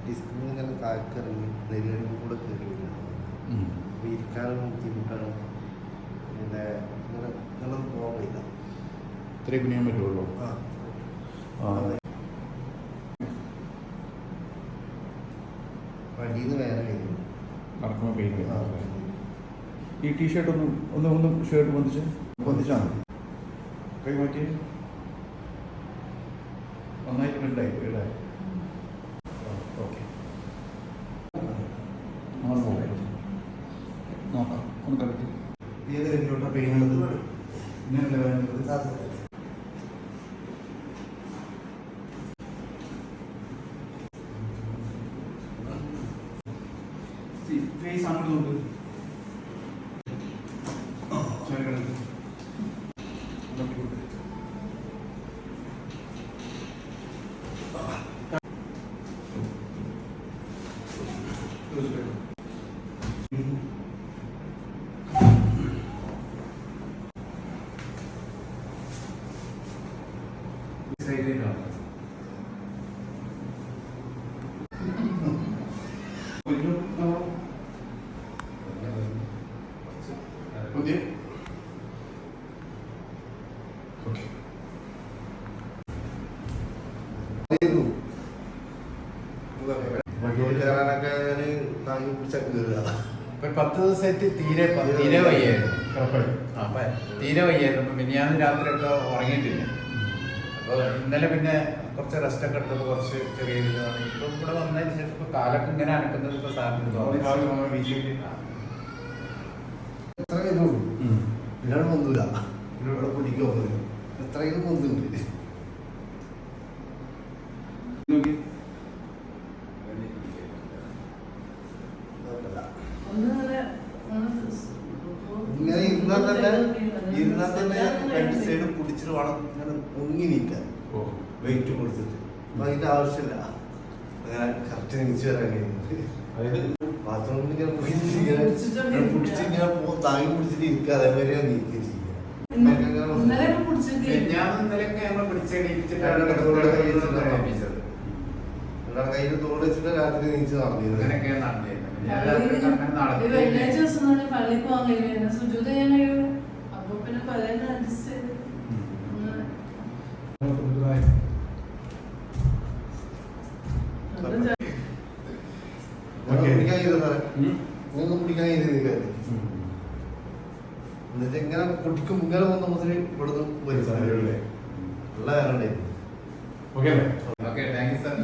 ഡിസ്കിന് ഇങ്ങനെ താഴ്ക്കിറങ്ങി നെല്ലിനും കൂടെ കയറി വരികയാണ്. അപ്പോൾ ഇരിക്കാനും ബുദ്ധിമുട്ടാണ്. പിന്നെ ഇങ്ങനെ ഇങ്ങനെ പോകാൻ കഴിയില്ല. ഇത്രയും കുനിയാൻ പറ്റുള്ളൂ. വണ്ടിന്ന് വേറെ കഴിഞ്ഞു നടക്കുമ്പോൾ പെയിൻ. ഈ ടീഷർട്ട് ഒന്ന് ഷർട്ട് പൊന്തിച്ചാൽ മതി. കൈ മാറ്റി നന്നായിട്ട് ബെൻഡായി ഇടായി. ഓക്കെ, നോക്കാം. ഒന്ന് കളിക്കും. ഏത് രീതിയിലുള്ള പെയിനുള്ളത് ഇങ്ങനെയല്ല വേണ്ടത്. ഫേസ് അങ്ങോട്ട് നോക്ക്. ഒരു 10 ദിവസമായിട്ട് തീരെ വയ്യായിരുന്നു. മിനിയാന്ന് രാത്രിയൊക്കെ ഉറങ്ങിയിട്ടില്ല. അപ്പോൾ ഇന്നലെ പിന്നെ കുറച്ച് റെസ്റ്റ് ഒക്കെ എടുത്തപ്പോൾ കുറച്ച് ചെറിയ ഇതാണ്. ഇപ്പം ഇവിടെ വന്നതിന് ശേഷം ഇപ്പോൾ കാലൊക്കെ ഇങ്ങനെ അനക്കുന്നത് ഇപ്പോൾ സാറിന് ഇതിനോട് പൊന്തൂല. ഇതിനോട് പിടിക്കാൻ പോകുന്നില്ല. എത്രയും പൊന്തുണ്ട്. ഇങ്ങനെ ഇരുന്നാൽ തന്നെ രണ്ട് സൈഡ് പിടിച്ചിട്ട് വേണം ഇങ്ങനെ പൊങ്ങി നീക്കാൻ, വെയിറ്റ് കൊടുത്തിട്ട്. അപ്പൊ അതിന്റെ ആവശ്യമില്ല. അങ്ങനെ കറക്റ്റ് നീച്ചു വരാൻ കഴിയുന്നത്. ബാത്റൂമിൽ ഇങ്ങനെ പിടിച്ച് ഇങ്ങനെ താങ്ങി പിടിച്ചിട്ട് ഇരിക്കുക. അതേമാതിരി നീക്കുക ചെയ്യാം. കയ്യിൽ തോട് വെച്ചിട്ട് രാത്രി നീച്ച് നടന്നിരുന്നു. പള്ളിയിൽ പോകാൻ കഴിയില്ല, സുജൂദ് ചെയ്യാൻ കഴിയുള്ളൂ. അപ്പൊ പിന്നെ പലരും അഡ്ജസ്റ്റ് ചെയ്ത് പിടിക്കാൻ എന്നിട്ട് ഇങ്ങനെ കുട്ടിക്കും ഇങ്ങനെ വന്ന മുതൽ ഇവിടുന്ന് വരും സാധനങ്ങളിലെ ഉള്ള കാരണം. Okay, thank you sir.